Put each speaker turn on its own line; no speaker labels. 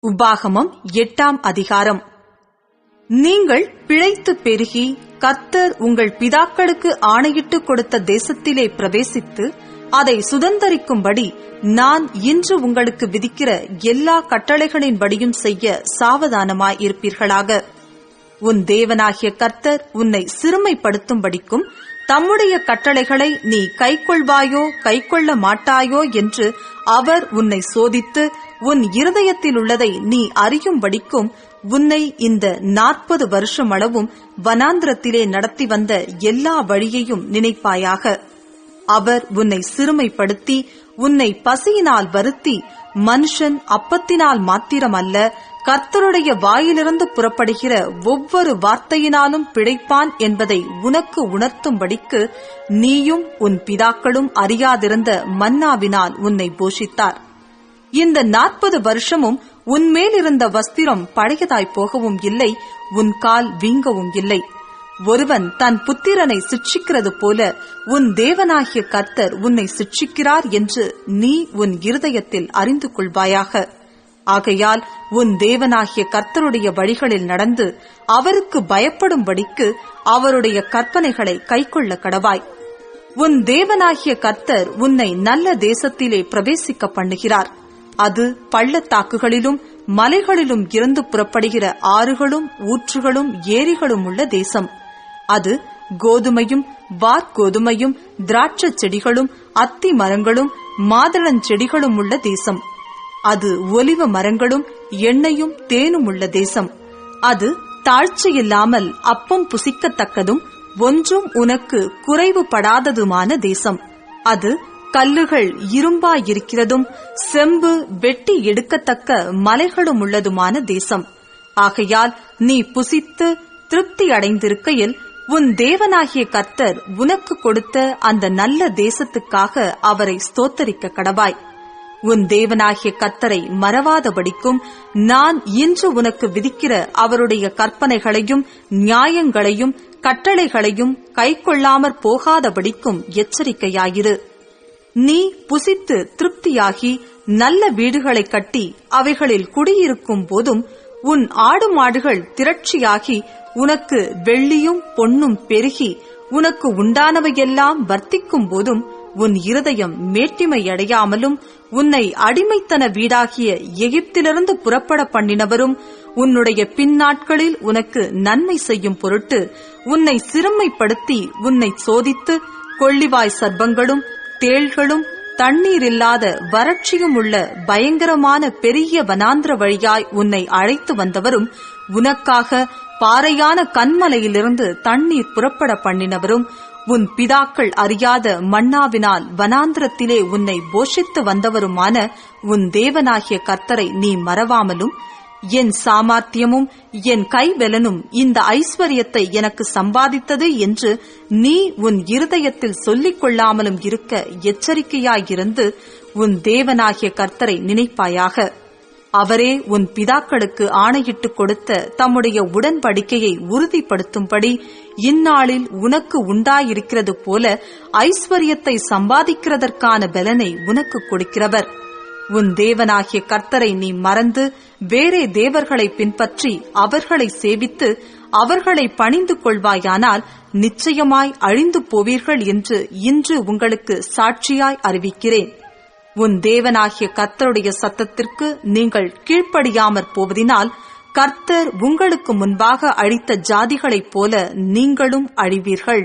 உபாகமம் 8ஆம் அதிகாரம். நீங்கள் பிழைத்து பெருகி கர்த்தர் உங்கள் பிதாக்களுக்கு ஆணையிட்டு கொடுத்த தேசத்திலே பிரவேசித்து அதை சுதந்தரிக்கும்படி நான் இன்று உங்களுக்கு விதிக்கிற எல்லா கட்டளைகளின்படியும் செய்ய சாவதானமாய் இருப்பீர்களாக. உன் தேவனாகிய கர்த்தர் உன்னை சிறுமைப்படுத்தும்படிக்கும் தம்முடைய கட்டளைகளை நீ கைக்கொள்வாயோ கைக்கொள்ள மாட்டாயோ என்று அவர் உன்னை சோதித்து உன் இருதயத்தில் உள்ளதை நீ அறியும்படிக்கும் உன்னை இந்த 40 வருஷம் அளவும் வனாந்திரத்திலே நடத்தி வந்த எல்லா வழியையும் நினைப்பாயாக. அவர் உன்னை சிறுமைப்படுத்தி உன்னை பசியினால் வருத்தி மனுஷன் அப்பத்தினால் மாத்திரமல்ல கர்த்தருடைய வாயிலிருந்து புறப்படுகிற ஒவ்வொரு வார்த்தையினாலும் பிழைப்பான் என்பதை உனக்கு உணர்த்தும்படிக்கு நீயும் உன் பிதாக்களும் அறியாதிருந்த மன்னாவினால் உன்னை போஷித்தார். இந்த 40 வருஷமும் உன்மேலிருந்த வஸ்திரம் பழையதாய் போகவும் இல்லை, உன் கால் வீங்கவும் இல்லை. ஒருவன் தன் புத்திரனை சிட்சிக்கிறது போல உன் தேவனாகிய கர்த்தர் உன்னை சிட்சிக்கிறார் என்று நீ உன் இருதயத்தில் அறிந்து கொள்வாயாக. ஆகையால் உன் தேவனாகிய கர்த்தருடைய வழிகளில் நடந்து அவருக்கு பயப்படும்படிக்கு அவருடைய கற்பனைகளை கைக்கொள்ள கடவாய். உன் தேவனாகிய கர்த்தர் உன்னை நல்ல தேசத்திலே பிரவேசிக்க பண்ணுகிறார். அது பள்ளத்தாக்குகளிலும் மலைகளிலும் இருந்து புறப்படுகிற ஆறுகளும் ஊற்றுகளும் ஏரிகளும் உள்ள தேசம். அது கோதுமையும் வார்கோதுமையும் திராட்சை செடிகளும் அத்தி மரங்களும் மாதளஞ்செடிகளும் உள்ள தேசம். அது ஒலிவ மரங்களும் எண்ணெயும் தேனும் உள்ள தேசம். அது தாழ்ச்சியில்லாமல் அப்பம் புசிக்கத்தக்கதும் ஒன்றும் உனக்கு குறைவுபடாததுமான தேசம். அது கல்லுகள் இரும்பாயிருக்கிறதும் செம்பு வெட்டி எடுக்கத்தக்க மலைகளும் உள்ளதுமான தேசம். ஆகையால் நீ புசித்து திருப்தி அடைந்திருக்கையில் உன் தேவனாகிய கர்த்தர் உனக்கு கொடுத்த அந்த நல்ல தேசத்துக்காக அவரை ஸ்தோத்தரிக்க கடவாய். உன் தேவனாகிய கர்த்தரை மறவாதபடிக்கும் நான் இன்று உனக்கு விதிக்கிற அவருடைய கற்பனைகளையும் நியாயங்களையும் கட்டளைகளையும் கைக்கொள்ளாமற் போகாதபடிக்கும் எச்சரிக்கையாயிரு. நீ புசித்து திருப்தியாகி நல்ல வீடுகளை கட்டி அவைகளில் குடியிருக்கும் போதும் உன் ஆடு மாடுகள் திரட்சியாகி உனக்கு வெள்ளியும் பொன்னும் பெருகி உனக்கு உண்டானவையெல்லாம் வர்த்திக்கும் போதும் உன் இருதயம் மேட்டிமையடையாமலும் உன்னை அடிமைத்தன வீடாகிய எகிப்திலிருந்து புறப்பட பண்ணினவரும் உன்னுடைய பின்னாட்களில் உனக்கு நன்மை செய்யும் பொருட்டு உன்னை சிறுமைப்படுத்தி உன்னை சோதித்து கொள்ளிவாய் சர்ப்பங்களும் தேள்களும் தண்ணீரில்லாத வறட்சியும் உள்ள பயங்கரமான பெரிய வனாந்திர வழியாய் உன்னை அழைத்து வந்தவரும் உனக்காக பாறையான கன்மலையிலிருந்து தண்ணீர் புறப்பட பண்ணினவரும் உன் பிதாக்கள் அறியாத மன்னாவினால் வனாந்திரத்திலே உன்னை போஷித்து வந்தவருமான உன் தேவனாகிய கர்த்தரை நீ மறவாமலும் என் சாமர்த்தியமும் என் கைபெலனும் இந்த ஐஸ்வர்யத்தை எனக்கு சம்பாதித்தது என்று நீ உன் இருதயத்தில் சொல்லிக் கொள்ளாமலும் இருக்க எச்சரிக்கையாயிருந்து உன் தேவனாகிய கர்த்தரை நினைப்பாயாக. அவரே உன் பிதாக்களுக்கு ஆணையிட்டு கொடுத்த தம்முடைய உடன்படிக்கையை உறுதிப்படுத்தும்படி இந்நாளில் உனக்கு உண்டாயிருக்கிறது போல ஐஸ்வர்யத்தை சம்பாதிக்கிறதற்கான பலனை உனக்கு கொடுக்கிறவர். உன் தேவனாகிய கர்த்தரை நீ மறந்து வேறே தேவர்களை பின்பற்றி அவர்களை சேவித்து அவர்களை பணிந்து கொள்வாயானால் நிச்சயமாய் அழிந்து போவீர்கள் என்று இன்று உங்களுக்கு சாட்சியாய் அறிவிக்கிறேன். உன் தேவனாகிய கர்த்தருடைய சத்தத்திற்கு நீங்கள் கீழ்ப்படியாமற் போவதினால் கர்த்தர் உங்களுக்கு முன்பாக அழித்த ஜாதிகளைப் போல நீங்களும் அழிவீர்கள்.